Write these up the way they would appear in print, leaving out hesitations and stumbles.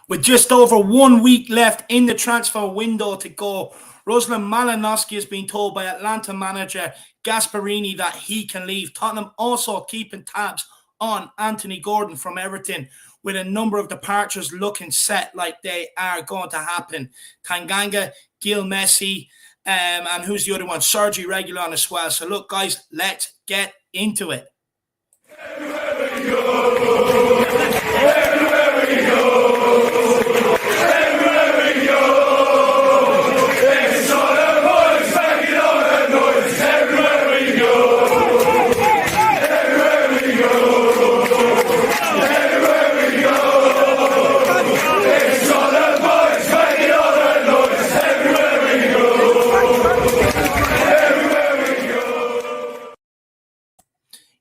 With just over 1 week left in the transfer window to go, Ruslan Malinovskyi has been told by Atlanta manager Gasperini that he can leave. Tottenham also keeping tabs on Anthony Gordon from Everton, with a number of departures looking set like they are going to happen. Tanganga, Gil, Messi, and who's the other one? Sergi Reguilon as well. So look, guys, let's get into it.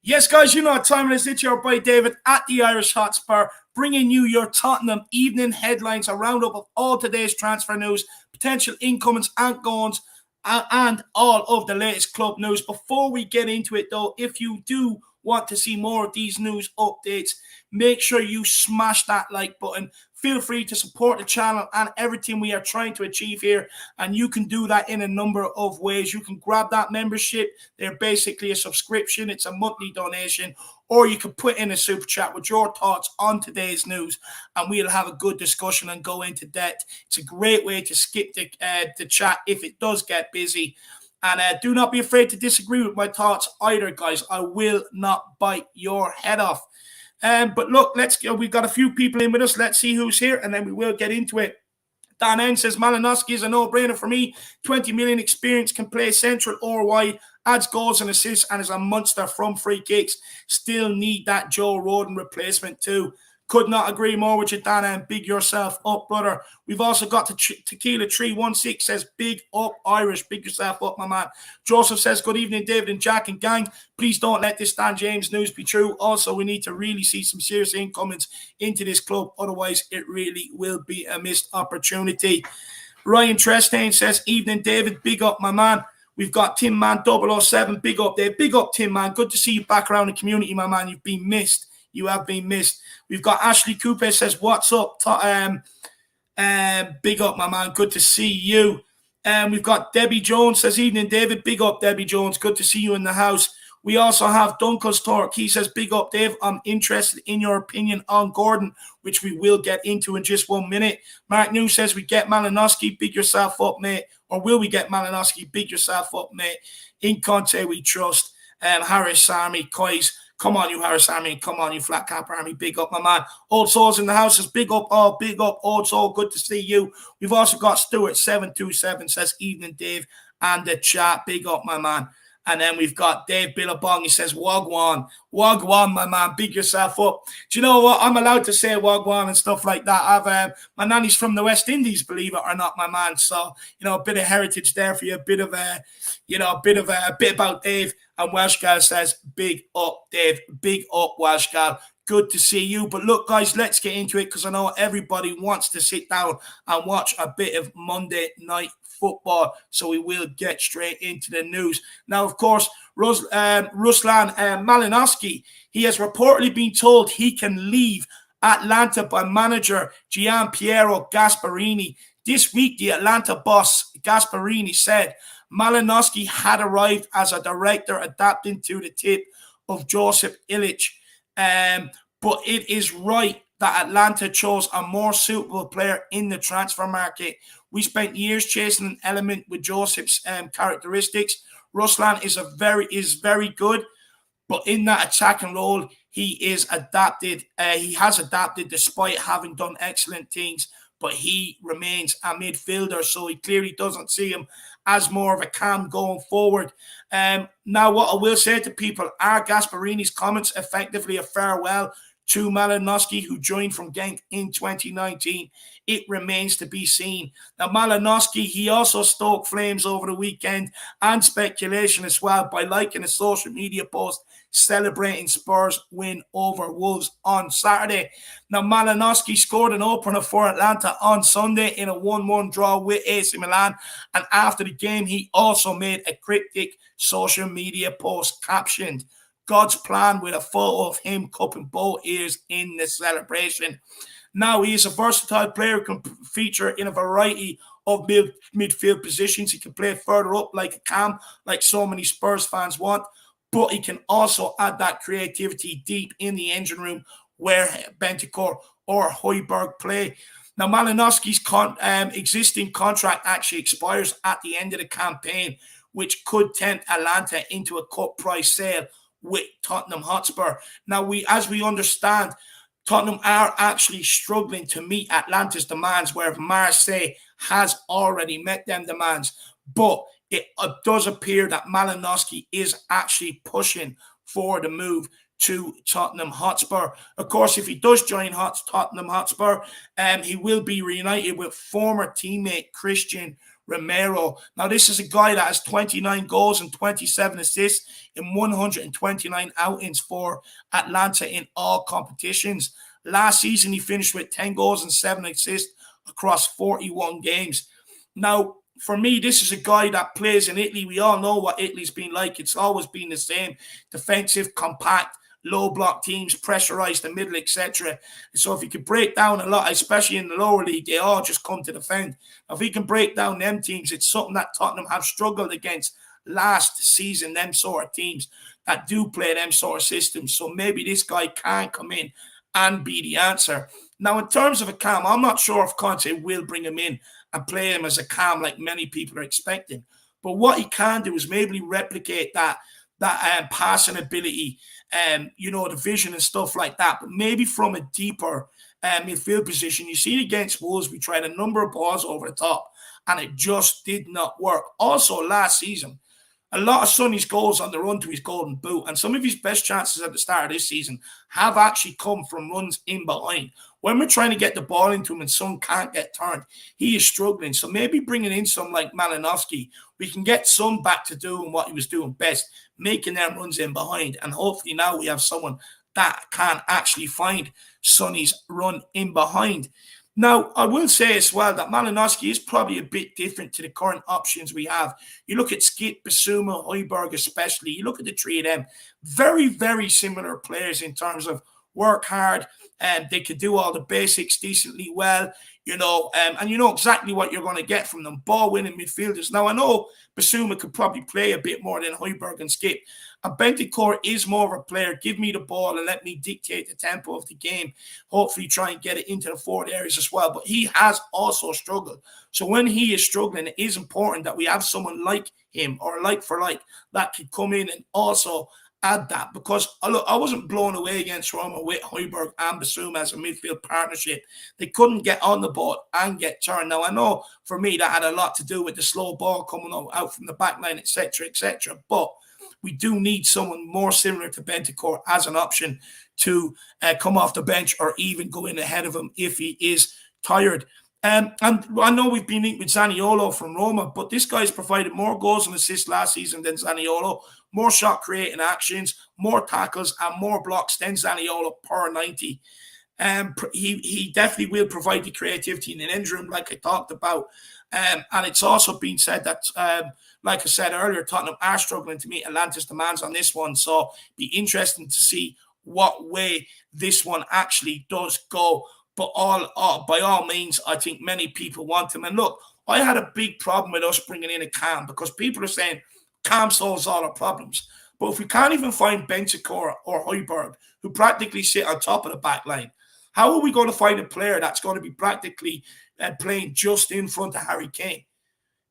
Yes, guys, you know what time it is. It's your boy David at the Irish Hotspur, bringing you your Tottenham evening headlines, a roundup of all today's transfer news, potential incomings and goings, and all of the latest club news. Before we get into it, though, if you do want to see more of these news updates, make sure you smash that like button. Feel free to support the channel and everything we are trying to achieve here, and you can do that in a number of ways. You can grab that membership. They're basically a subscription. It's a monthly donation, or you can put in a super chat with your thoughts on today's news, and we'll have a good discussion and go into depth. It's a great way to skip the chat if it does get busy. And do not be afraid to disagree with my thoughts either, guys. I will not bite your head off. But look, let's go. We've got a few people in with us. Let's see who's here, and then we will get into it. Dan N says, Malinovskyi is a no-brainer for me. 20 million experience, can play central or wide, adds goals and assists, and is a monster from free kicks. Still need that Joe Rodon replacement too. Could not agree more with you, Dan, and big yourself up, brother. We've also got Tequila 316 says, big up Irish. Big yourself up, my man. Joseph says, good evening, David and Jack and gang. Please don't let this Stan James news be true. Also, we need to really see some serious incomings into this club. Otherwise, it really will be a missed opportunity. Ryan Trestane says, evening, David. Big up, my man. We've got Tim Man 007. Big up there. Big up, Tim Man. Good to see you back around the community, my man. You've been missed. You have been missed. We've got Ashley Cooper says, what's up? Big up, my man. Good to see you. We've got Debbie Jones says, evening, David. Big up, Debbie Jones. Good to see you in the house. We also have Dunkel's Torque. He says, big up, Dave. I'm interested in your opinion on Gordon, which we will get into in just 1 minute. Mark New says, we get Malinovskyi. Big yourself up, mate. Or will we get Malinovskyi? Big yourself up, mate. In Conte, we trust. Harris Army, Coys. Come on, you Harris Army. Come on, you Flat Cap Army. Big up, my man. Old Souls in the house says, big up. Oh, big up, Old Soul. Good to see you. We've also got Stuart727 says, evening, Dave. And the chat. Big up, my man. And then we've got Dave Billabong. He says, Wagwan. Wagwan, my man. Big yourself up. Do you know what? I'm allowed to say Wagwan and stuff like that. I've my nanny's from the West Indies, believe it or not, my man. So, you know, a bit of heritage there for you. A bit about Dave. And Welsh Gal says, big up, Dave. Big up, Welsh Gal. Good to see you. But look, guys, let's get into it because I know everybody wants to sit down and watch a bit of Monday Night Football. So we will get straight into the news. Now, of course, Ruslan Malinovskyi, he has reportedly been told he can leave Atlanta by manager Gianpiero Gasperini. This week, the Atlanta boss, Gasperini, said Malinovskyi had arrived as a director adapting to the tip of Joseph Illich. But it is right that Atlanta chose a more suitable player in the transfer market. We spent years chasing an element with Joseph's characteristics. Ruslan is very good, but in that attacking role, he is adapted. He has adapted despite having done excellent things, but he remains a midfielder, so he clearly doesn't see him as more of a cam going forward. Now, what I will say to people, are Gasperini's comments effectively a farewell to Malinovskyi, who joined from Genk in 2019? It remains to be seen. Now, Malinovskyi, he also stoked flames over the weekend and speculation as well by liking a social media post celebrating Spurs' win over Wolves on Saturday. Now, Malinovskyi scored an opener for Atlanta on Sunday in a 1-1 draw with AC Milan, and after the game, he also made a cryptic social media post captioned, God's plan, with a photo of him cupping both ears in the celebration. Now, he is a versatile player, can feature in a variety of midfield positions. He can play further up like a cam, like so many Spurs fans want, but he can also add that creativity deep in the engine room where Bentancur or Højbjerg play. Now, Malinovskyi's existing contract actually expires at the end of the campaign, which could tempt Atalanta into a cut price sale with Tottenham Hotspur. Now, as we understand, Tottenham are actually struggling to meet Atlanta's demands, where Marseille has already met them demands. But it does appear that Malinovskyi is actually pushing for the move to Tottenham Hotspur. Of course, if he does join Tottenham Hotspur, he will be reunited with former teammate Christian Romero. Now, this is a guy that has 29 goals and 27 assists in 129 outings for Atlanta in all competitions. Last season, he finished with 10 goals and 7 assists across 41 games. Now, for me, this is a guy that plays in Italy. We all know what Italy's been like. It's always been the same: defensive, compact, low block teams, pressurize the middle, etc. So if he could break down a lot, especially in the lower league, they all just come to defend. If he can break down them teams, it's something that Tottenham have struggled against last season, them sort of teams that do play them sort of systems. So maybe this guy can come in and be the answer. Now, in terms of a cam, I'm not sure if Conte will bring him in and play him as a cam like many people are expecting. But what he can do is maybe replicate that passing ability, the vision and stuff like that, but maybe from a deeper midfield position. You see, against Wolves, we tried a number of balls over the top, and it just did not work. Also, last season, a lot of Sonny's goals on the run to his golden boot, and some of his best chances at the start of this season have actually come from runs in behind. When we're trying to get the ball into him and Son can't get turned, he is struggling. So maybe bringing in some like Malinovskyi, we can get Son back to doing what he was doing best, making them runs in behind. And hopefully now we have someone that can actually find Sonny's run in behind. Now, I will say as well that Malinovskyi is probably a bit different to the current options we have. You look at Skip, Bissouma, Højbjerg especially. You look at the three of them. Very, very similar players in terms of work hard, and they can do all the basics decently well, and you know exactly what you're going to get from them. Ball-winning midfielders. Now, I know Bissouma could probably play a bit more than Højbjerg and Skip. And Bentancur is more of a player. Give me the ball and let me dictate the tempo of the game. Hopefully try and get it into the forward areas as well. But he has also struggled. So when he is struggling, it is important that we have someone like him or like for like that could come in and also add that, because I wasn't blown away against Roma with Højbjerg and Bissouma as a midfield partnership. They couldn't get on the ball and get turned. Now, I know for me that had a lot to do with the slow ball coming out from the back line, etc., etc. But we do need someone more similar to Bentancur as an option to come off the bench or even go in ahead of him if he is tired. And I know we've been linked with Zaniolo from Roma, but this guy's provided more goals and assists last season than Zaniolo, more shot creating actions, more tackles, and more blocks than Zaniolo per 90. He definitely will provide the creativity in an end room, like I talked about. And it's also been said that, like I said earlier, Tottenham are struggling to meet Atlanta's demands on this one. So be interesting to see what way this one actually does go. But by all means, I think many people want him. And look, I had a big problem with us bringing in a cam, because people are saying cam solves all our problems. But if we can't even find Bentancur or Højbjerg, who practically sit on top of the back line, how are we going to find a player that's going to be practically playing just in front of Harry Kane?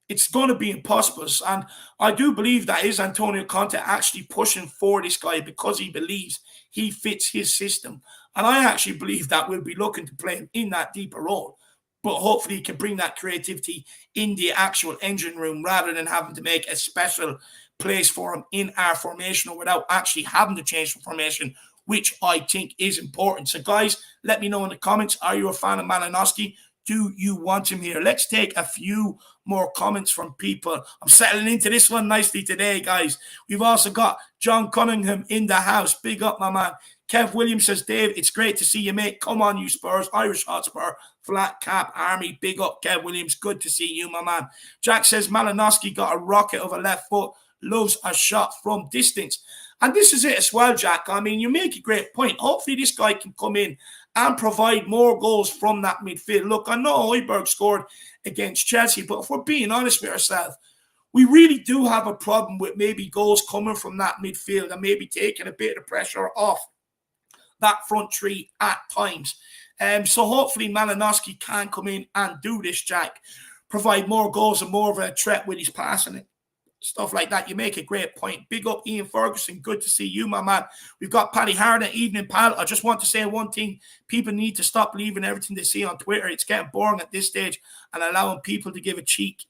It's going to be impossible. And I do believe that is Antonio Conte actually pushing for this guy because he believes he fits his system. And I actually believe that we'll be looking to play him in that deeper role. But hopefully he can bring that creativity in the actual engine room rather than having to make a special place for him in our formation or without actually having to change the formation, which I think is important. So guys, let me know in the comments, are you a fan of Malinovskyi? Do you want him here? Let's take a few more comments from people. I'm settling into this one nicely today, guys. We've also got John Cunningham in the house. Big up, my man. Kev Williams says, Dave, it's great to see you, mate. Come on, you Spurs. Irish Hotspur, Flat Cap Army. Big up, Kev Williams. Good to see you, my man. Jack says, Malinovskyi got a rocket of a left foot. Loves a shot from distance. And this is it as well, Jack. I mean, you make a great point. Hopefully this guy can come in and provide more goals from that midfield. Look, I know Højbjerg scored against Chelsea, but if we're being honest with ourselves, we really do have a problem with maybe goals coming from that midfield and maybe taking a bit of pressure off that front three at times. So hopefully Malinovskyi can come in and do this, Jack. Provide more goals and more of a threat with his passing and stuff like that. You make a great point. Big up Ian Ferguson. Good to see you, my man. We've got Paddy Harden. Evening, pal. I just want to say one thing. People need to stop believing everything they see on Twitter. It's getting boring at this stage and allowing people to give a cheap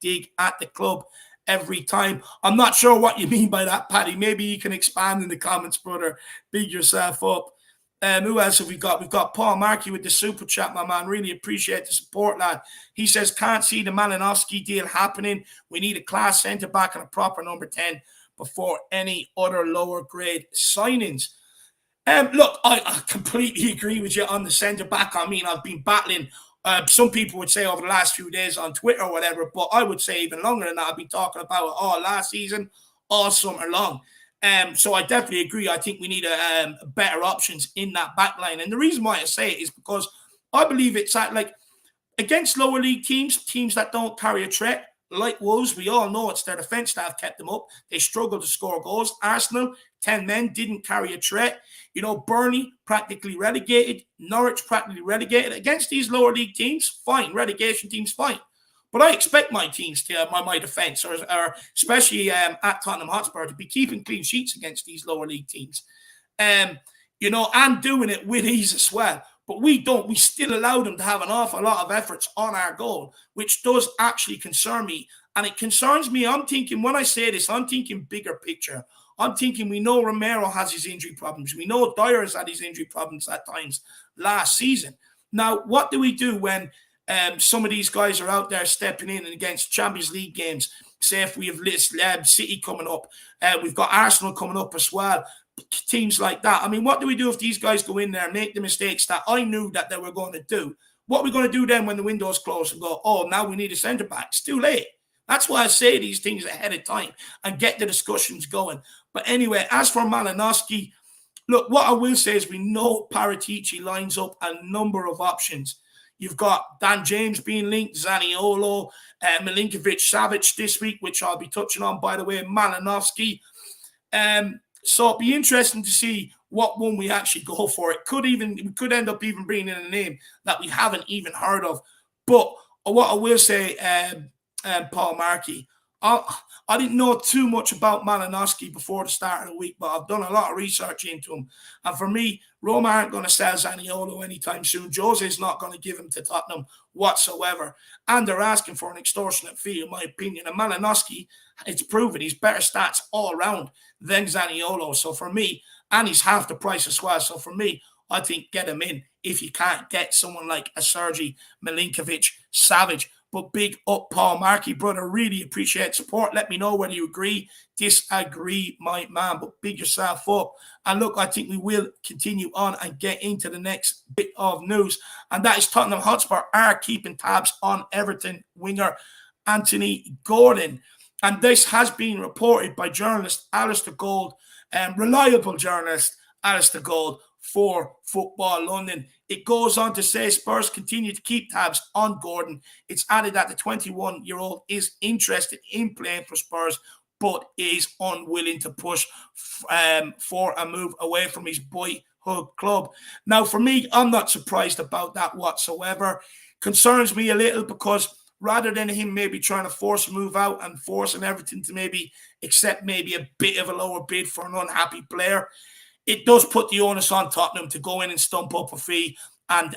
dig at the club every time. I'm not sure what you mean by that, Paddy. Maybe you can expand in the comments, brother. Big yourself up. Who else have we got? We've got Paul Markey with the super chat, my man. Really appreciate the support, lad. He says, can't see the Malinovskyi deal happening. We need a class centre-back and a proper number 10 before any other lower grade signings. Look, I completely agree with you on the centre-back. I mean, I've been battling, some people would say over the last few days on Twitter or whatever, but I would say even longer than that. I've been talking about it all last season, all summer long. So I definitely agree. I think we need better options in that back line. And the reason why I say it is because I believe it's like against lower league teams that don't carry a threat, like Wolves, we all know it's their defence that have kept them up. They struggle to score goals. Arsenal, 10 men, didn't carry a threat. You know, Burnley practically relegated. Norwich practically relegated. Against these lower league teams, fine. Relegation teams, fine. But I expect my teams to, my defence, or especially at Tottenham Hotspur, to be keeping clean sheets against these lower league teams. You know, and doing it with ease as well. But we don't. We still allow them to have an awful lot of efforts on our goal, which does actually concern me. And it concerns me. I'm thinking, when I say this, I'm thinking bigger picture. I'm thinking we know Romero has his injury problems. We know Dyer has had his injury problems at times last season. Now, what do we do when some of these guys are out there stepping in and against Champions League games? Say if we have City coming up, we've got Arsenal coming up as well, teams like that. I mean, what do we do if these guys go in there and make the mistakes that I knew that they were going to do? What are we going to do then when the window's closed and go, oh, now we need a centre-back? It's too late. That's why I say these things ahead of time and get the discussions going. But anyway, as for Malinovskyi, look, what I will say is we know Paratici lines up a number of options. You've got Dan James being linked, Zaniolo, Milinkovic-Savic this week, which I'll be touching on, by the way, Malinovskyi. So it'll be interesting to see what one we actually go for. We could end up even bringing in a name that we haven't even heard of. But what I will say, Paul Markey, I didn't know too much about Malinovskyi before the start of the week, but I've done a lot of research into him. And for me, Roma aren't going to sell Zaniolo anytime soon. Jose's not going to give him to Tottenham whatsoever. And they're asking for an extortionate fee, in my opinion. And Malinovskyi, it's proven he's better stats all around than Zaniolo. So for me, and he's half the price as well. So for me, I think get him in if you can't get someone like a Sergei Milinkovic-Savic. But big up, Paul Markey, brother. Really appreciate support. Let me know whether you agree, disagree, my man. But big yourself up. And look, I think we will continue on and get into the next bit of news. And that is Tottenham Hotspur are keeping tabs on Everton winger Anthony Gordon. And this has been reported by journalist Alistair Gold, reliable journalist Alistair Gold for Football London. It goes on to say Spurs continue to keep tabs on Gordon. It's added that the 21-year-old is interested in playing for Spurs, but is unwilling to push for a move away from his boyhood club. Now, for me, I'm not surprised about that whatsoever. Concerns me a little because rather than him maybe trying to force a move out and forcing everything to maybe accept maybe a bit of a lower bid for an unhappy player, it does put the onus on Tottenham to go in and stump up a fee and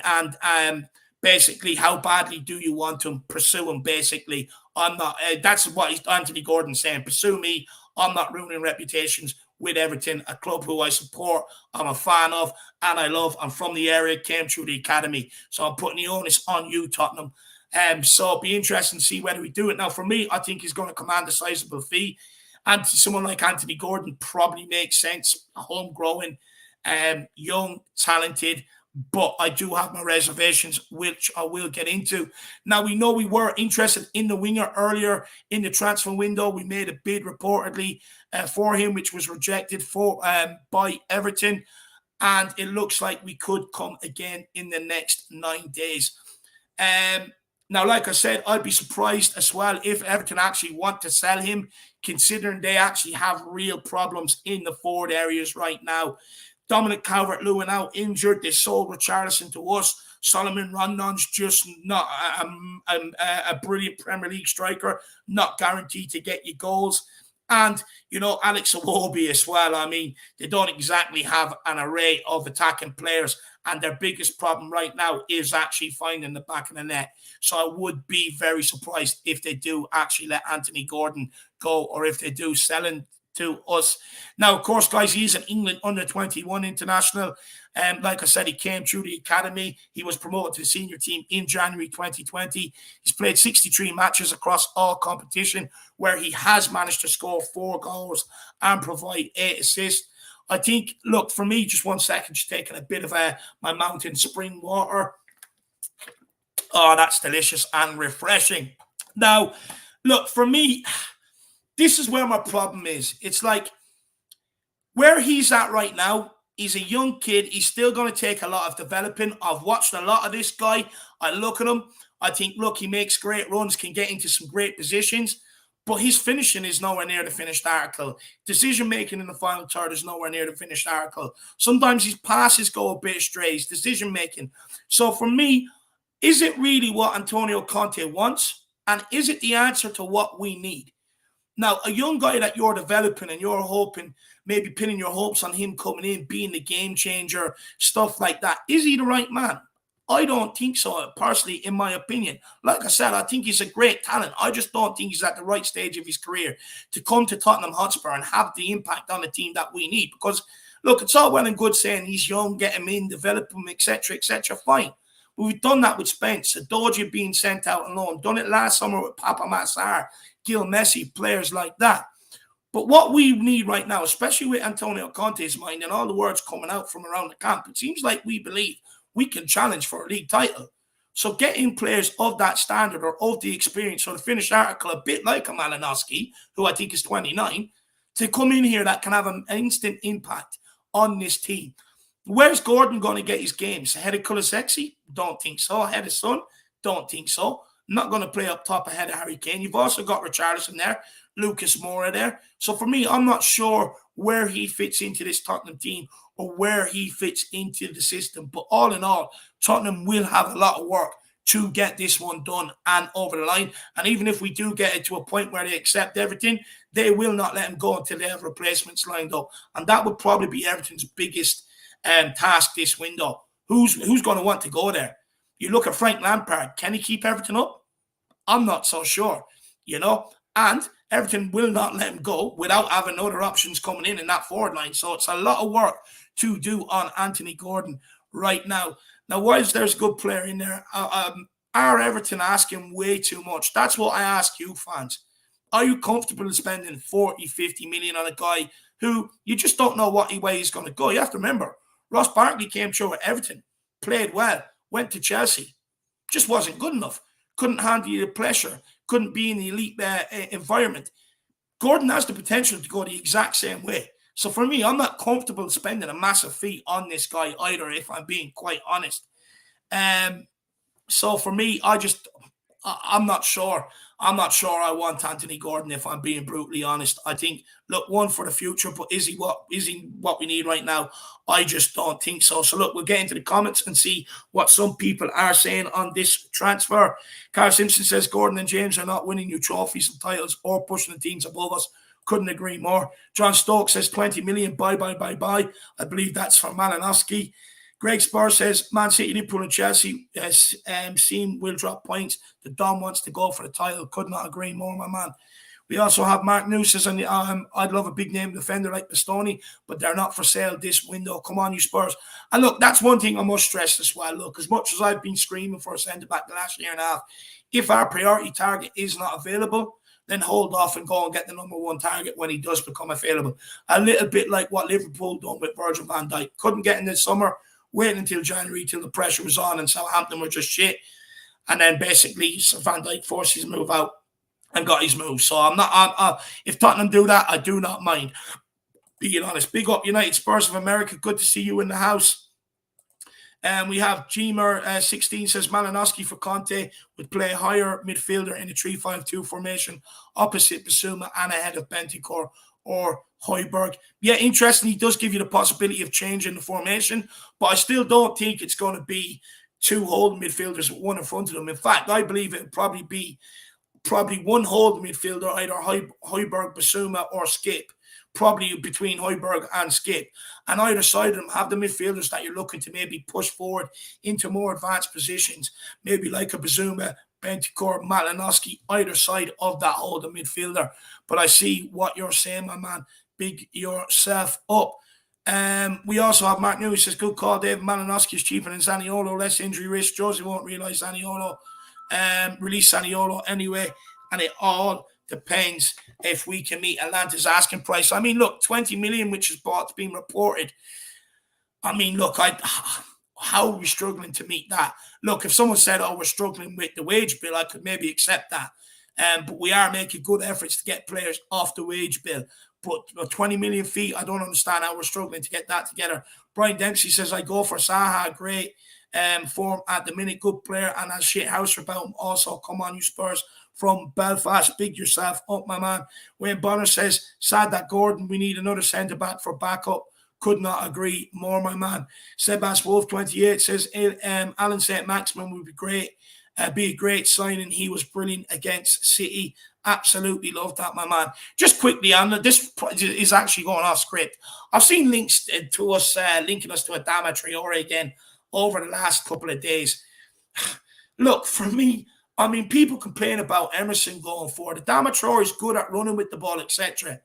basically how badly do you want him? Pursue him, basically. I'm not. That's what Anthony Gordon's saying. Pursue me. I'm not ruining reputations with Everton, a club who I support, I'm a fan of, and I love. I'm from the area, came through the academy. So I'm putting the onus on you, Tottenham. So it'll be interesting to see whether we do it. Now, for me, I think he's going to command a sizable fee. And someone like Anthony Gordon probably makes sense, homegrown, young, talented, but I do have my reservations, which I will get into. Now, we know we were interested in the winger earlier in the transfer window. We made a bid reportedly for him, which was rejected by Everton. and it looks like we could come again in the next 9 days. Now, like I said, I'd be surprised as well if Everton actually want to sell him, considering they actually have real problems in the forward areas right now. Dominic Calvert-Lewin now injured. They sold Richarlison to us. Solomon Rondon's just not a brilliant Premier League striker, not guaranteed to get you goals. And, Alex Iwobi as well. I mean, they don't exactly have an array of attacking players, and their biggest problem right now is actually finding the back of the net. So I would be very surprised if they do actually let Anthony Gordon go, or if they do sell him to us. Now, of course, guys, he's an England under-21 international. Like I said, he came through the academy. He was promoted to the senior team in January 2020. He's played 63 matches across all competition, where he has managed to score 4 goals and provide 8 assists. I think, look, for me, just 1 second, just taking a bit of my mountain spring water. Oh, that's delicious and refreshing. Now, look, for me, this is where my problem is. It's like where he's at right now, he's a young kid. He's still going to take a lot of developing. I've watched a lot of this guy. I look at him. I think, look, he makes great runs, can get into some great positions, but his finishing is nowhere near the finished article. Decision-making in the final third is nowhere near the finished article. Sometimes his passes go a bit astray, his decision-making. So for me, is it really what Antonio Conte wants? And is it the answer to what we need? Now, a young guy that you're developing and you're hoping, maybe pinning your hopes on him coming in, being the game changer, stuff like that. Is he the right man? I don't think so, personally, in my opinion. Like I said, I think he's a great talent. I just don't think he's at the right stage of his career to come to Tottenham Hotspur and have the impact on the team that we need. Because, look, it's all well and good saying he's young, get him in, develop him, etc., fine. But we've done that with Spence, Doja being sent out alone, done it last summer with Papa Massar, Gil Messi, players like that. But what we need right now, especially with Antonio Conte's mind and all the words coming out from around the camp, it seems like we believe we can challenge for a league title. So getting players of that standard or of the experience or the finished article, a bit like a Malinovskyi, who I think is 29, to come in here that can have an instant impact on this team. Where's Gordon going to get his games? Ahead of Kulusevski? Don't think so. Ahead of Son? Don't think so. Not going to play up top ahead of Harry Kane. You've also got Richarlison there, Lucas Moura there. So for me, I'm not sure where he fits into this Tottenham team or where he fits into the system. But all in all, Tottenham will have a lot of work to get this one done and over the line. And even if we do get it to a point where they accept everything, they will not let him go until they have replacements lined up. And that would probably be Everton's biggest task this window. Who's going to want to go there? You look at Frank Lampard. Can he keep Everton up? I'm not so sure, and Everton will not let him go without having other options coming in that forward line. So it's a lot of work to do on Anthony Gordon right now. Now, whilst there's a good player in there, are Everton asking way too much? That's what I ask you, fans. Are you comfortable in spending 40, 50 million on a guy who you just don't know what way he's going to go? You have to remember, Ross Barkley came through at Everton, played well, went to Chelsea, just wasn't good enough. Couldn't handle the pressure, couldn't be in the elite environment. Gordon has the potential to go the exact same way. So for me, I'm not comfortable spending a massive fee on this guy either, if I'm being quite honest. So for me, I'm not sure. I'm not sure I want Anthony Gordon, if I'm being brutally honest. I think, look, one for the future, but is he what we need right now? I just don't think so. So look, we'll get into the comments and see what some people are saying on this transfer. Carl Simpson says Gordon and James are not winning new trophies and titles or pushing the teams above us. Couldn't agree more. John Stokes says 20 million, bye. I believe that's for Malinovskyi. Greg Spurs says Man City, Liverpool and Chelsea seem will drop points. The Dom wants to go for the title. Could not agree more, my man. We also have Mark New says, I'd love a big name defender like Bastoni, but they're not for sale this window. Come on, you Spurs. And look, that's one thing I must stress as well. Look, as much as I've been screaming for a centre-back the last year and a half, if our priority target is not available, then hold off and go and get the number one target when he does become available. A little bit like what Liverpool done with Virgil van Dijk. Couldn't get in this summer. Waiting until January till the pressure was on and Southampton were just shit. And then basically Van Dijk forced his move out and got his move. So if Tottenham do that, I do not mind. being honest. Big up United Spurs of America. Good to see you in the house. And we have Gmer16 says Malinovskyi for Conte would play higher midfielder in a 3-5-2 formation opposite Bissouma and ahead of Bentancur or Højbjerg. Yeah, interesting. He does give you the possibility of changing the formation, but I still don't think it's going to be two holding midfielders with one in front of them. In fact, I believe it would probably be one holding midfielder, either Højbjerg, Bissouma, or Skip. Probably between Højbjerg and Skip. And either side of them have the midfielders that you're looking to maybe push forward into more advanced positions, maybe like a Bissouma, Bentancur, Malinovskyi, either side of that holding midfielder. But I see what you're saying, my man. Big yourself up. We also have Mark New. He says, good call, Dave. Malinovskyi is cheaper than Zaniolo, less injury risk. Josie won't realise Zaniolo. Release Zaniolo anyway. And it all depends if we can meet Atlanta's asking price. I mean, look, 20 million, which is been reported. I mean, look, how are we struggling to meet that? Look, if someone said, oh, we're struggling with the wage bill, I could maybe accept that. But we are making good efforts to get players off the wage bill. But 20 million feet, I don't understand how we're struggling to get that together. Brian Dempsey says, I go for Saha, great form at the minute, good player, and has shit house about him. Also, come on, you Spurs from Belfast, big yourself up, my man. Wayne Bonner says, sad that Gordon, we need another centre-back for backup. Could not agree more, my man. Sebas Wolf 28 says, Alan St. Maximin would be great. Be a great signing. He was brilliant against City. Absolutely love that, my man. Just quickly, Anna, this is actually going off script. I've seen links to us, linking us to Adama Traore again over the last couple of days. Look, for me, I mean, people complain about Emerson going forward. Adama Traore is good at running with the ball, etc.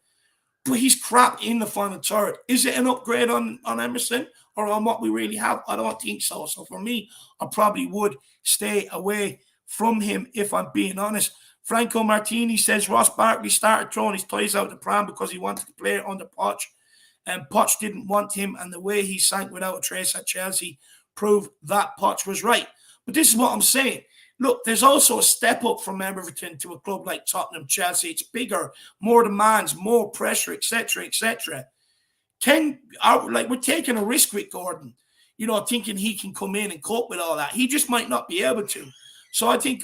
But he's crap in the final third. Is it an upgrade on Emerson or on what we really have? I don't think so. So for me, I probably would stay away from him if I'm being honest. Franco Martini says Ross Barkley started throwing his toys out the pram because he wanted to play under Poch. And Poch didn't want him, and the way he sank without a trace at Chelsea proved that Poch was right. But this is what I'm saying. Look, there's also a step up from Everton to a club like Tottenham, Chelsea. It's bigger, more demands, more pressure, etc., etc. We're taking a risk with Gordon, thinking he can come in and cope with all that. He just might not be able to. So I think,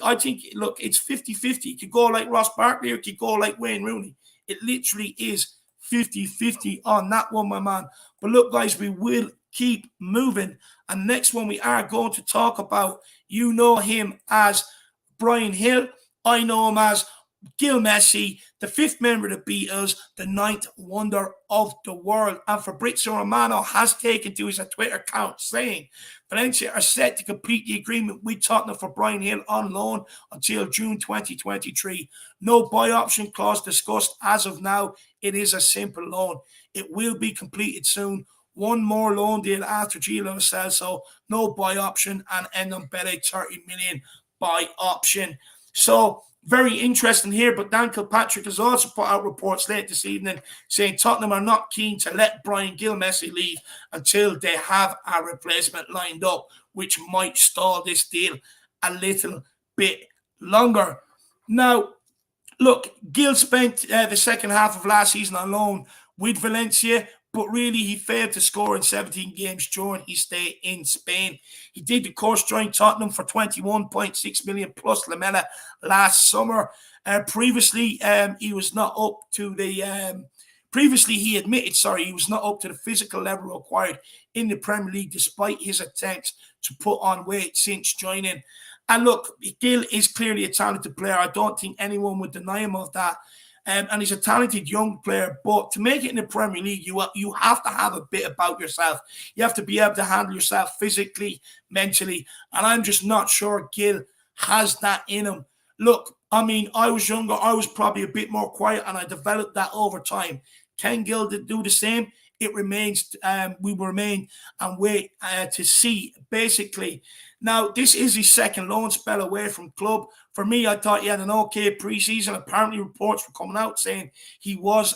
look, it's 50-50. It could go like Ross Barkley or it could go like Wayne Rooney. It literally is 50-50 on that one, my man. But look, guys, we will keep moving. And next one we are going to talk about, you know him as Bryan Gil. I know him as Gil Messi, the fifth member of the Beatles, the ninth wonder of the world. And Fabrizio Romano has taken to his Twitter account saying Valencia are set to complete the agreement with Tottenham for Bryan Gil on loan until June 2023. No buy option clause discussed as of now. It is a simple loan. It will be completed soon. One more loan deal after Gilo sells, so no buy option, and end on betting 30 million buy option. So very interesting here, but Dan Kilpatrick has also put out reports late this evening saying Tottenham are not keen to let Bryan Gil Messi leave until they have a replacement lined up, which might stall this deal a little bit longer. Now, look, Gil spent the second half of last season on loan with Valencia, but really he failed to score in 17 games during his stay in Spain. He did, of course, join Tottenham for 21.6 million plus Lamela last summer. Previously, he was not up to the... Previously, he admitted, he was not up to the physical level required in the Premier League despite his attempts to put on weight since joining. And look, Gil is clearly a talented player. I don't think anyone would deny him of that. And he's a talented young player, but to make it in the Premier League, you have to have a bit about yourself. You have to be able to handle yourself physically, mentally, and I'm just not sure Gil has that in him. Look, I mean, I was younger, I was probably a bit more quiet, and I developed that over time. Can Gil do the same? It remains, we will remain and wait to see, basically. Now, this is his second loan spell away from club. For me, I thought he had an okay preseason. Apparently, reports were coming out saying he was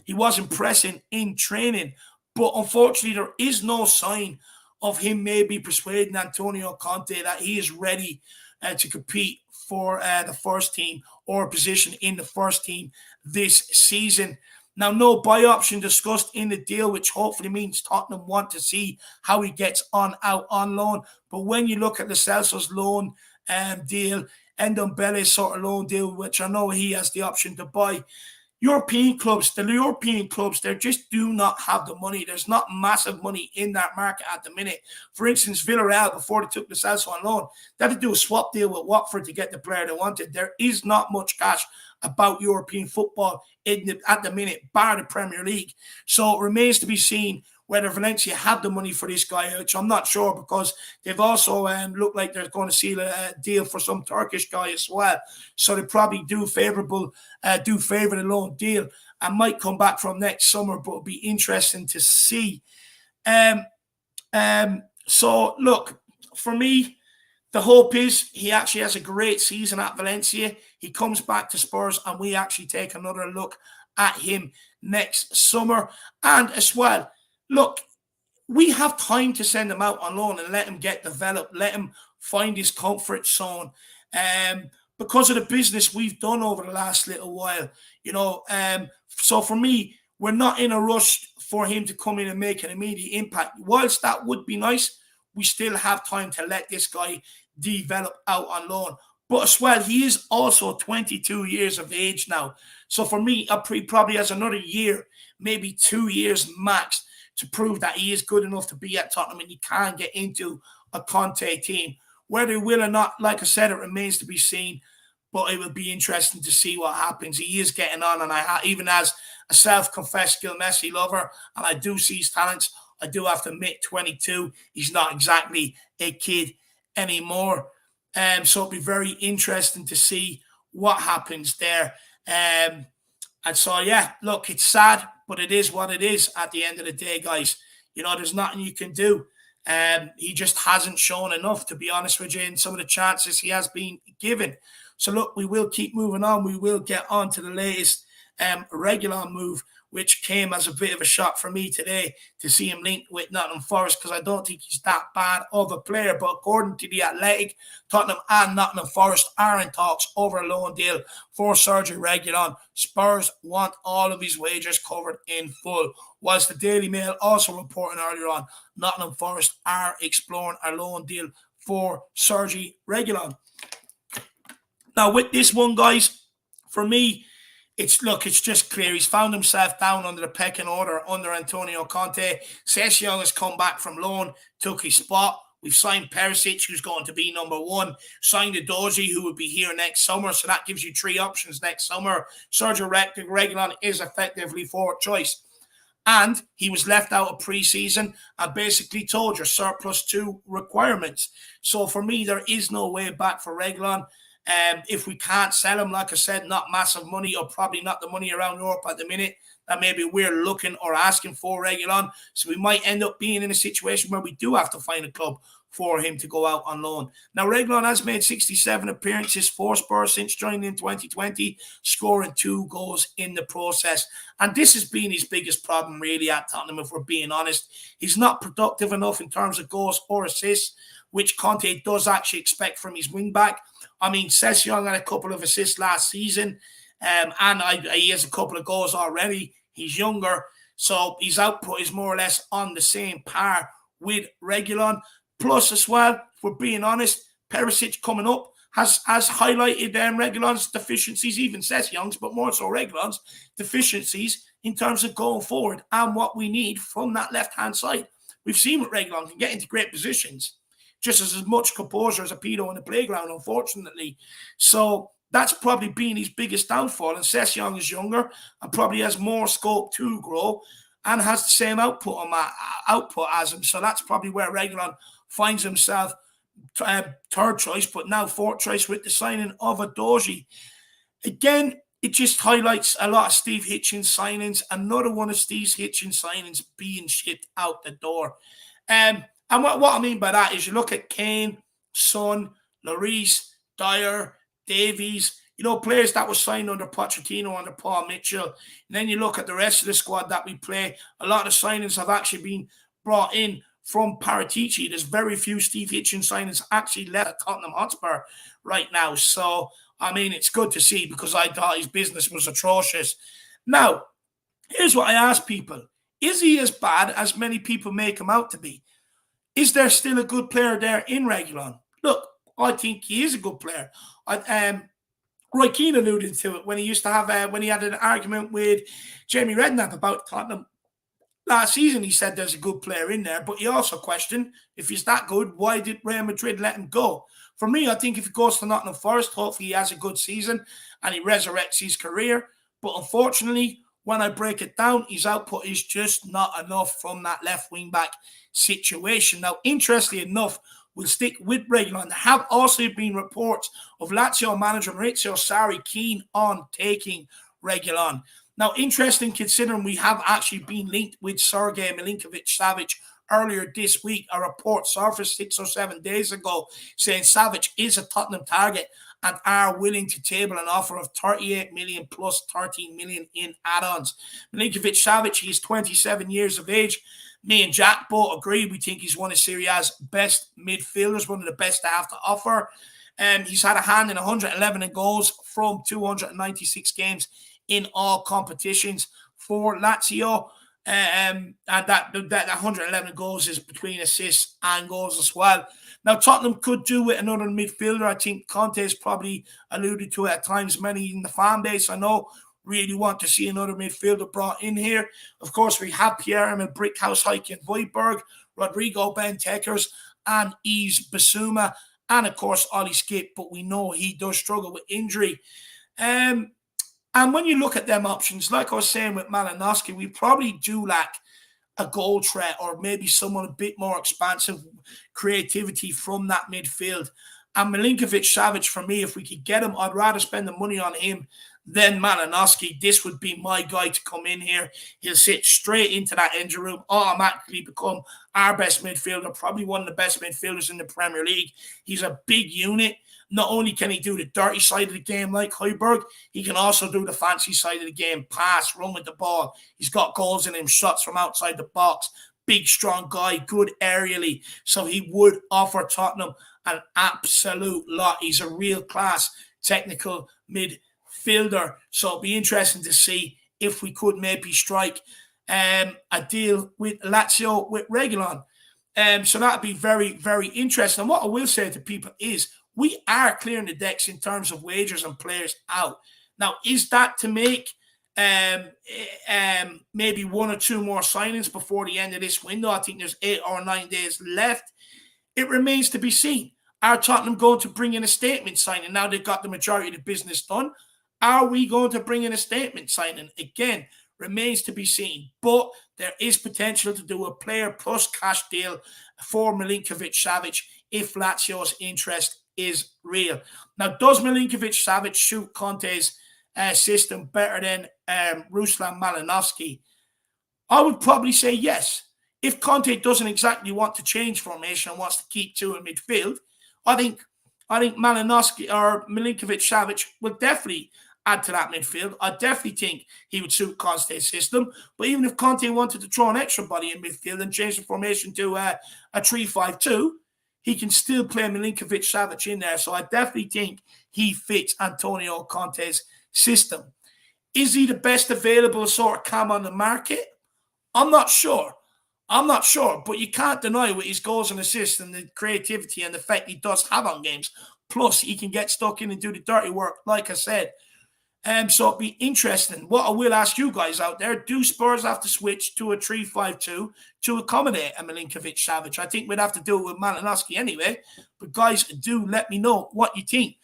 impressing in training. But unfortunately, there is no sign of him maybe persuading Antonio Conte that he is ready to compete for the first team or a position in the first team this season. Now, no buy option discussed in the deal, which hopefully means Tottenham want to see how he gets on out on loan. But when you look at the Celso's loan deal, Ndombele's sort of loan deal, which I know he has the option to buy, the European clubs, they just do not have the money. There's not massive money in that market at the minute. For instance, Villarreal, before they took the Celso on loan, they had to do a swap deal with Watford to get the player they wanted. There is not much cash about European football at the minute, bar the Premier League. So it remains to be seen whether Valencia have the money for this guy, which I'm not sure, because they've also looked like they're going to seal a deal for some Turkish guy as well. So they probably do favor the loan deal and might come back from next summer, but it'll be interesting to see. So look, for me, the hope is he actually has a great season at Valencia. He comes back to Spurs and we actually take another look at him next summer. And as well, look, we have time to send him out on loan and let him get developed, let him find his comfort zone. Because of the business we've done over the last little while, so for me, we're not in a rush for him to come in and make an immediate impact. Whilst that would be nice, we still have time to let this guy develop out on loan. But as well, he is also 22 years of age now. So for me, he probably has another year, maybe 2 years max, to prove that he is good enough to be at Tottenham and he can get into a Conte team. Whether he will or not, like I said, it remains to be seen. But it will be interesting to see what happens. He is getting on, and even as a self-confessed Gil Messi lover, and I do see his talents, I do have to admit, 22, he's not exactly a kid anymore. So it'll be very interesting to see what happens there. And so, yeah, look, it's sad, but it is what it is at the end of the day, guys. There's nothing you can do. He just hasn't shown enough, to be honest with you, in some of the chances he has been given. So, look, we will keep moving on. We will get on to the latest Reguilon move, which came as a bit of a shock for me today to see him linked with Nottingham Forest, because I don't think he's that bad of a player. But according to The Athletic, Tottenham and Nottingham Forest are in talks over a loan deal for Sergio Reguilon. Spurs want all of his wages covered in full. Whilst the Daily Mail also reporting earlier on, Nottingham Forest are exploring a loan deal for Sergio Reguilon. Now, with this one, guys, for me, it's just clear. He's found himself down under the pecking order under Antonio Conte. Sessegnon has come back from loan, took his spot. We've signed Perisic, who's going to be number one. Signed Edozie, who will be here next summer. So that gives you three options next summer. Sergio Reguilon is effectively fourth choice. And he was left out of pre-season and basically told your surplus to requirements. So for me, there is no way back for Reguilon. If we can't sell him, like I said, not massive money, or probably not the money around Europe at the minute that maybe we're looking or asking for Reguilon. So we might end up being in a situation where we do have to find a club for him to go out on loan. Now, Reguilon has made 67 appearances for Spurs since joining in 2020, scoring 2 goals in the process. And this has been his biggest problem, really, at Tottenham, if we're being honest. He's not productive enough in terms of goals or assists, which Conte does actually expect from his wing-back. I mean, Sessegnon had a couple of assists last season, and he has a couple of goals already. He's younger, so his output is more or less on the same par with Reguilon. Plus, as well, if we're being honest, Perisic coming up has highlighted Reguilon's deficiencies, even Sessegnon's, but more so Reguilon's deficiencies in terms of going forward and what we need from that left-hand side. We've seen what Reguilon can get into great positions, just as much composure as a pedo in the playground, unfortunately. So that's probably been his biggest downfall. And Sessegnon is younger and probably has more scope to grow and has the same output as him. So that's probably where Reguilon finds himself third choice, but now fourth choice with the signing of Edozie. Again, it just highlights a lot of Steve Hitchens signings. Another one of Steve Hitchens signings being shipped out the door. And what I mean by that is you look at Kane, Son, Lloris, Dyer, Davies, players that were signed under Pochettino, under Paul Mitchell. And then you look at the rest of the squad that we play. A lot of signings have actually been brought in from Paratici. There's very few Steve Hitchens signings actually left at Tottenham Hotspur right now. So, I mean, it's good to see, because I thought his business was atrocious. Now, Here's what I ask people. Is he as bad as many people make him out to be? Is there still a good player there in Reguilon? Look, I think he is a good player. Roy Keane alluded to it when he used to have when he had an argument with Jamie Redknapp about Tottenham last season. He said there's a good player in there, but he also questioned if he's that good, why did Real Madrid let him go? For me, I think if he goes to Nottingham Forest, hopefully he has a good season and he resurrects his career. But unfortunately, when I break it down, his output is just not enough from that left wing back situation. Now, interestingly enough, we'll stick with Reguilon. There have also been reports of Lazio manager Maurizio Sarri keen on taking Reguilon. Now, interesting considering we have actually been linked with Sergei Milinkovic-Savic earlier this week. A report surfaced 6 or 7 days ago saying Savic is a Tottenham target and are willing to table an offer of 38 million plus 13 million in add-ons. Milinkovic-Savic, he's 27 years of age. Me and Jack both agree. We think he's one of Serie A's best midfielders, one of the best to have to offer. He's had a hand in 111 goals from 296 games in all competitions for Lazio. And that 111 goals is between assists and goals as well. Now, Tottenham could do with another midfielder. I think Conte's probably alluded to it at times. Many in the fan base, I know, really want to see another midfielder brought in here. Of course, we have Pierre-Emile Brickhouse, Heiken Voigtberg, Rodrigo Bentekers, and Yves Bissouma, and of course, Ollie Skip, but we know he does struggle with injury. And when you look at them options, like I was saying with Malinovskyi, we probably do lack a goal threat or maybe someone a bit more expansive creativity from that midfield. And Milinkovic-Savic, for me, if we could get him, I'd rather spend the money on him than Malinovskyi. This would be my guy to come in here. He'll sit straight into that engine room, automatically become our best midfielder, probably one of the best midfielders in the Premier League. He's a big unit. Not only can he do the dirty side of the game like Højbjerg, he can also do the fancy side of the game, pass, run with the ball. He's got goals in him, shots from outside the box. Big, strong guy, good aerially. So he would offer Tottenham an absolute lot. He's a real class technical midfielder. So it'll be interesting to see if we could maybe strike a deal with Lazio, with Reguilon. So that'd be very, very interesting. And what I will say to people is, we are clearing the decks in terms of wagers and players out. Now, is that to make maybe 1 or 2 more signings before the end of this window? I think there's 8 or 9 days left. It remains to be seen. Are Tottenham going to bring in a statement signing? Now they've got the majority of the business done. Are we going to bring in a statement signing? Again, remains to be seen. But there is potential to do a player plus cash deal for Milinkovic-Savic if Lazio's interest is real. Now, does Milinkovic-Savic suit Conte's system better than Ruslan Malinovskyi? I would probably say yes. If Conte doesn't exactly want to change formation and wants to keep 2 in midfield, I think Malinovskyi or Milinkovic-Savic will definitely add to that midfield. I definitely think he would suit Conte's system. But even if Conte wanted to throw an extra body in midfield and change the formation to a 3-5-2, he can still play Milinkovic-Savic in there. So I definitely think he fits Antonio Conte's system. Is he the best available sort of cam on the market? I'm not sure. But you can't deny with his goals and assists and the creativity and the effect he does have on games. Plus, he can get stuck in and do the dirty work, like I said. So it'll be interesting. What I will ask you guys out there, do Spurs have to switch to a 3-5-2 to accommodate a Milinkovic-Savic? I think we'd have to do it with Malinovskyi anyway. But guys, do let me know what you think.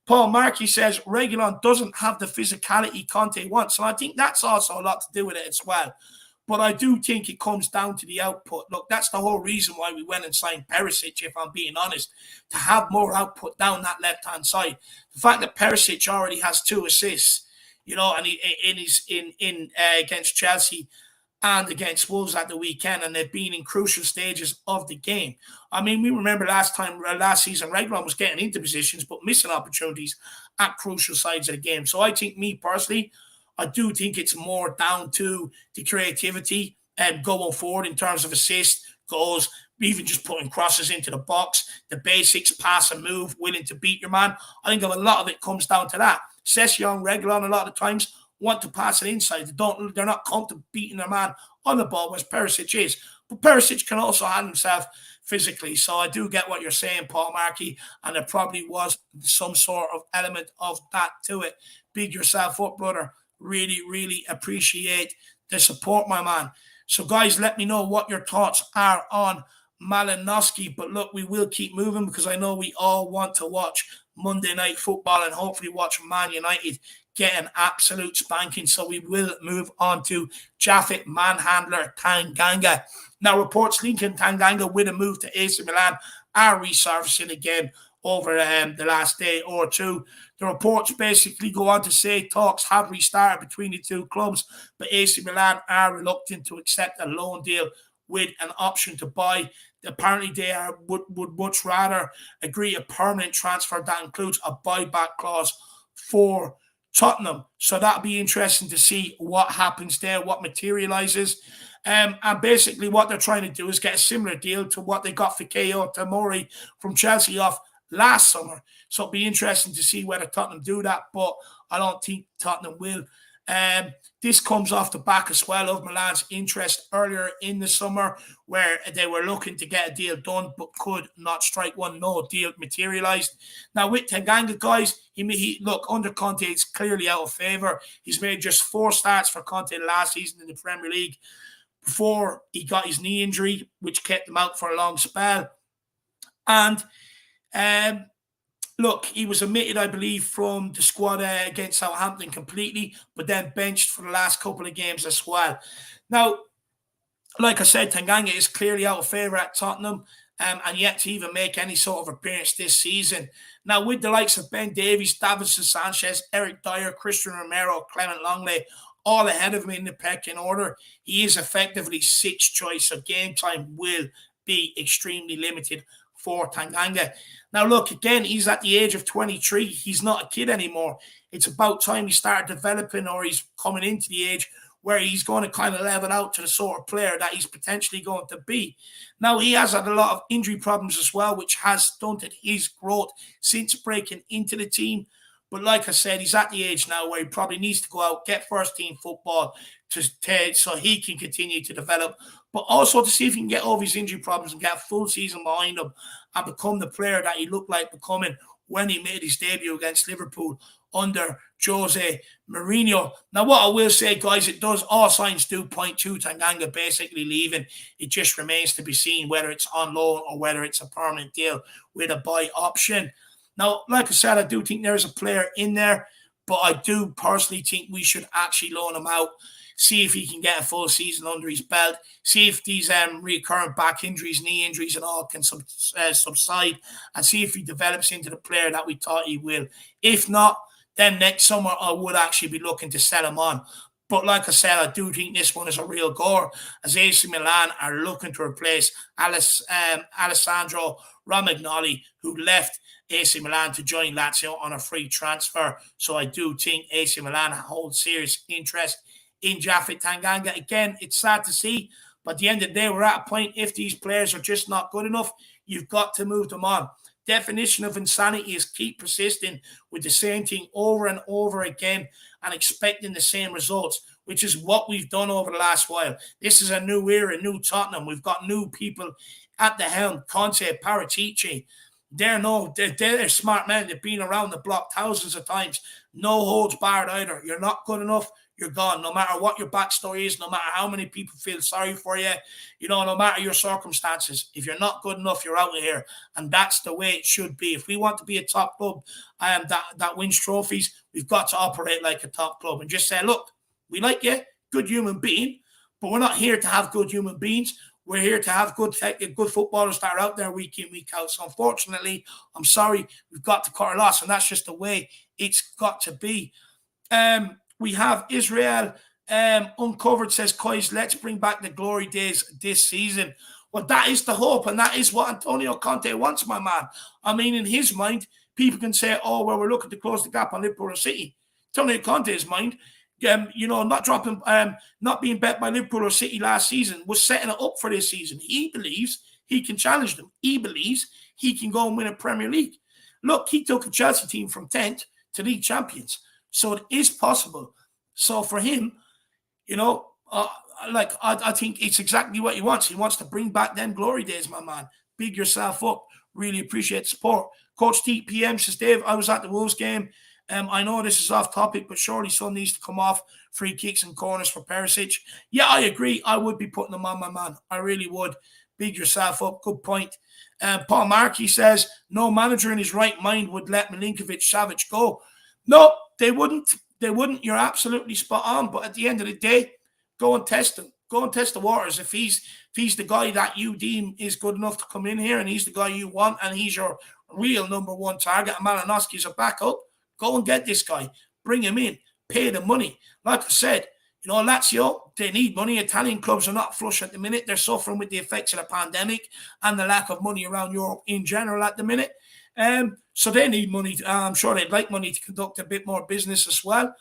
Paul Markey says Reguilon doesn't have the physicality Conte wants. So I think that's also a lot to do with it as well. But I do think it comes down to the output. Look, that's the whole reason why we went and signed Perisic, if I'm being honest, to have more output down that left-hand side. The fact that Perisic already has 2 assists, and he's in against Chelsea and against Wolves at the weekend, and they've been in crucial stages of the game. I mean, we remember last season, Reguilon was getting into positions but missing opportunities at crucial sides of the game. So I think, me personally, I do think it's more down to the creativity and going forward in terms of assists, goals, even just putting crosses into the box, the basics, pass and move, willing to beat your man. I think a lot of it comes down to that. Sessegnon, Reguilon, a lot of times want to pass it inside. They're not comfortable beating their man on the ball, whereas Perisic is. But Perisic can also handle himself physically. So I do get what you're saying, Paul Markey, and there probably was some sort of element of that to it. Big yourself up, brother. Really, really appreciate the support, my man. So, guys, let me know what your thoughts are on Malinovskyi. But look, we will keep moving because I know we all want to watch Monday Night Football and hopefully watch Man United get an absolute spanking. So we will move on to Japhet manhandler Tanganga. Now, reports linking Tanganga with a move to AC Milan are resurfacing again over the last day or two. The reports basically go on to say talks have restarted between the two clubs, but AC Milan are reluctant to accept a loan deal with an option to buy. Apparently, they would much rather agree a permanent transfer that includes a buyback clause for Tottenham. So that'll be interesting to see what happens there, what materializes. And basically what they're trying to do is get a similar deal to what they got for Ko Tomori from Chelsea off last summer. So it'll be interesting to see whether Tottenham do that, but I don't think Tottenham will. This comes off the back as well of Milan's interest earlier in the summer, where they were looking to get a deal done but could not strike one. No deal materialized. Now with Tanganga, guys, he look, under Conte, it's clearly out of favour. He's made just 4 starts for Conte last season in the Premier League before he got his knee injury, which kept him out for a long spell. And look, he was omitted, I believe, from the squad against Southampton completely, but then benched for the last couple of games as well. Now, like I said, Tanganga is clearly out of favour at Tottenham and yet to even make any sort of appearance this season. Now, with the likes of Ben Davies, Davinson Sanchez, Eric Dyer, Christian Romero, Clement Longley, all ahead of him in the pecking order, he is effectively 6th choice, so game time will be extremely limited for Tanganga. Now, look, again, he's at the age of 23. He's not a kid anymore. It's about time he started developing, or he's coming into the age where he's going to kind of level out to the sort of player that he's potentially going to be. Now, he has had a lot of injury problems as well, which has stunted his growth since breaking into the team. But like I said, he's at the age now where he probably needs to go out, get first-team football so he can continue to develop, but also to see if he can get over his injury problems and get a full season behind him and become the player that he looked like becoming when he made his debut against Liverpool under Jose Mourinho. Now, what I will say, guys, all signs do point to Tanganga basically leaving. It just remains to be seen whether it's on loan or whether it's a permanent deal with a buy option. Now, like I said, I do think there's a player in there, but I do personally think we should actually loan him out, see if he can get a full season under his belt, see if these recurrent back injuries, knee injuries and all can subside, and see if he develops into the player that we thought he will. If not, then next summer I would actually be looking to sell him on. But like I said, I do think this one is a real goal, as AC Milan are looking to replace Alessandro Romagnoli, who left AC Milan to join Lazio on a free transfer. So I do think AC Milan hold serious interest in Japhet Tanganga. Again, it's sad to see, but at the end of the day, we're at a point, if these players are just not good enough, you've got to move them on. Definition of insanity is keep persisting with the same thing over and over again and expecting the same results, which is what we've done over the last while. This is a new era, new Tottenham. We've got new people at the helm, Conte, Paratici. They're smart men. They've been around the block thousands of times. No holds barred either. You're not good enough, you're gone. No matter what your backstory is, no matter how many people feel sorry for you, no matter your circumstances, if you're not good enough, you're out of here. And that's the way it should be. If we want to be a top club that wins trophies, we've got to operate like a top club and just say, look, we like you, good human being, but we're not here to have good human beings. We're here to have good footballers that are out there week in, week out. So unfortunately, I'm sorry, we've got to cut our loss, and that's just the way it's got to be. We have Israel Uncovered says, Coys, let's bring back the glory days this season. Well, that is the hope, and that is what Antonio Conte wants, my man. I mean, in his mind, people can say, we're looking to close the gap on Liverpool or City. Antonio Conte's mind, not being bet by Liverpool or City last season was setting it up for this season. He believes he can challenge them. He believes he can go and win a Premier League. Look, he took a Chelsea team from 10th to league champions. So it is possible So for him, I think it's exactly what he wants. He wants to bring back them glory days, my man. Big yourself up. Really appreciate the support. Coach TPM says, Dave, I was at the Wolves game. I know this is off topic, but surely Son needs to come off free kicks and corners for Perisic. Yeah, I agree. I would be putting them on, my man. I really would. Big yourself up. Good point. Paul Markey says, no manager in his right mind would let Milinkovic-Savic go. No, they wouldn't. They wouldn't. You're absolutely spot on. But at the end of the day, go and test him. Go and test the waters. If he's the guy that you deem is good enough to come in here and he's the guy you want and he's your real number one target, and Malinovskyi is a backup, go and get this guy. Bring him in. Pay the money. Like I said, Lazio, they need money. Italian clubs are not flush at the minute. They're suffering with the effects of the pandemic and the lack of money around Europe in general at the minute. So they need money. I'm sure they'd like money to conduct a bit more business as well.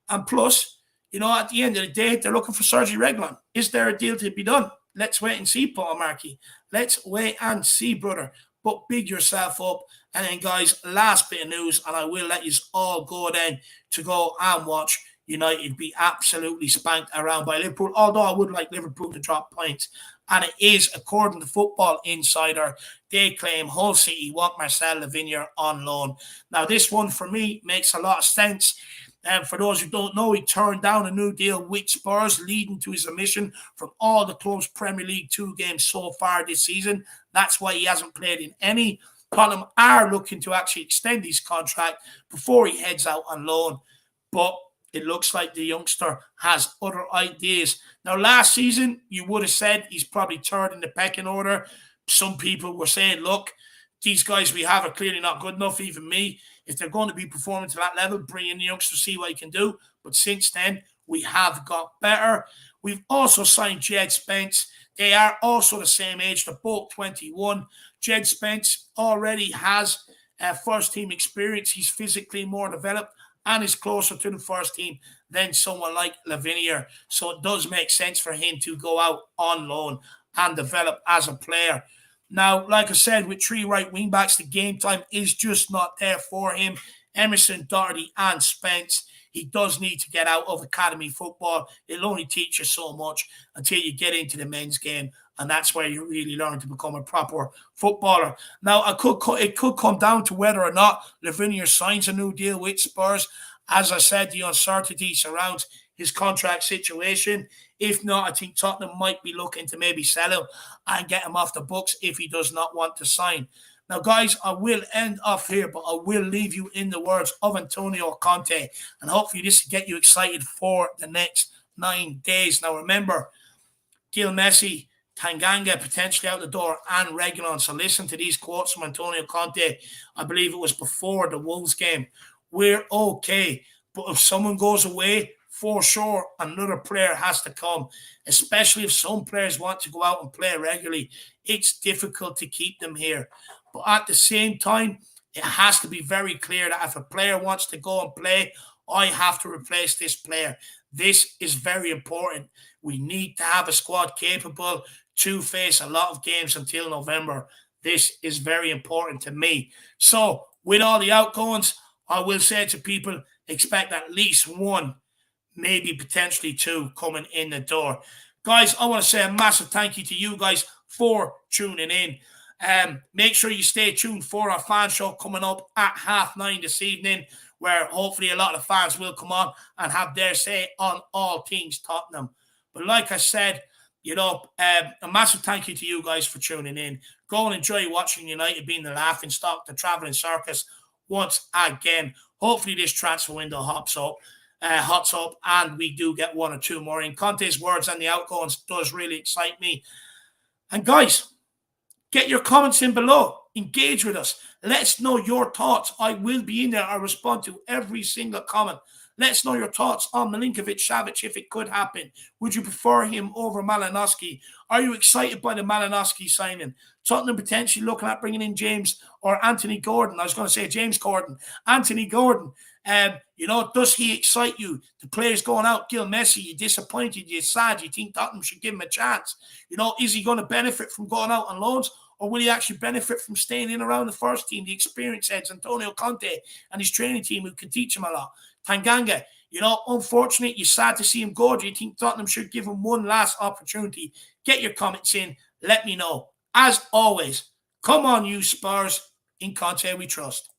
And plus, at the end of the day, they're looking for Sergio Reguilon. Is there a deal to be done? Let's wait and see, Paul Markey. Let's wait and see, brother. But big yourself up. And then, guys, last bit of news, and I will let you all go then to go and watch United be absolutely spanked around by Liverpool, although I would like Liverpool to drop points. And it is, according to Football Insider, they claim Hull City want Marcel Lavinier on loan. Now, this one, for me, makes a lot of sense. And for those who don't know, he turned down a new deal with Spurs, leading to his omission from all the club's Premier League 2 games so far this season. That's why he hasn't played in any. Tottenham are looking to actually extend his contract before he heads out on loan. But it looks like the youngster has other ideas. Now, last season, you would have said he's probably third in the pecking order. Some people were saying, look, these guys we have are clearly not good enough, even me. If they're going to be performing to that level, bring in the youngster, see what he can do. But since then, we have got better. We've also signed Jed Spence. They are also the same age. They're both 21. Jed Spence already has first-team experience. He's physically more developed and is closer to the first team than someone like Lavinier. So it does make sense for him to go out on loan and develop as a player. Now, like I said, with 3 right wing-backs, the game time is just not there for him. Emerson, Doherty, and Spence. He does need to get out of academy football. It'll only teach you so much until you get into the men's game, and that's where you really learn to become a proper footballer. Now, it could come down to whether or not Lavinier signs a new deal with Spurs. As I said, the uncertainty surrounds his contract situation. If not, I think Tottenham might be looking to maybe sell him and get him off the books if he does not want to sign. Now, guys, I will end off here, but I will leave you in the words of Antonio Conte, and hopefully this will get you excited for the next 9 days. Now, remember, Gil Messi, Tanganga potentially out the door, and Reguilon. So listen to these quotes from Antonio Conte. I believe it was before the Wolves game. We're okay, but if someone goes away, for sure, another player has to come, especially if some players want to go out and play regularly. It's difficult to keep them here. But at the same time, it has to be very clear that if a player wants to go and play, I have to replace this player. This is very important. We need to have a squad capable to face a lot of games until November. This is very important to me. So, with all the outgoings, I will say to people, expect at least 1, maybe potentially 2 coming in the door. Guys, I want to say a massive thank you to you guys for tuning in. Make sure you stay tuned for our fan show coming up at 9:30 this evening, where hopefully a lot of fans will come on and have their say on all things Tottenham. But like I said, a massive thank you to you guys for tuning in. Go and enjoy watching United being the laughing stock, the travelling circus once again. Hopefully this transfer window hots up, and we do get 1 or 2 more in. Conte's words and the outgoings does really excite me. And guys, get your comments in below. Engage with us. Let's know your thoughts. I will be in there. I respond to every single comment. Let's know your thoughts on Milinkovic-Savic if it could happen. Would you prefer him over Malinovskyi? Are you excited by the Malinovskyi signing? Tottenham potentially looking at bringing in James or Anthony Gordon. I was going to say James Gordon. Anthony Gordon. Does he excite you? The players going out, Gil Messi, you're disappointed, you're sad, you think Tottenham should give him a chance. Is he going to benefit from going out on loans, or will he actually benefit from staying in around the first team, the experienced heads, Antonio Conte and his training team who can teach him a lot? Tanganga, You know, unfortunately, you're sad to see him go. Do you think Tottenham should give him one last opportunity? Get your comments in. Let me know. As always, come on, you Spurs. In Conte we trust.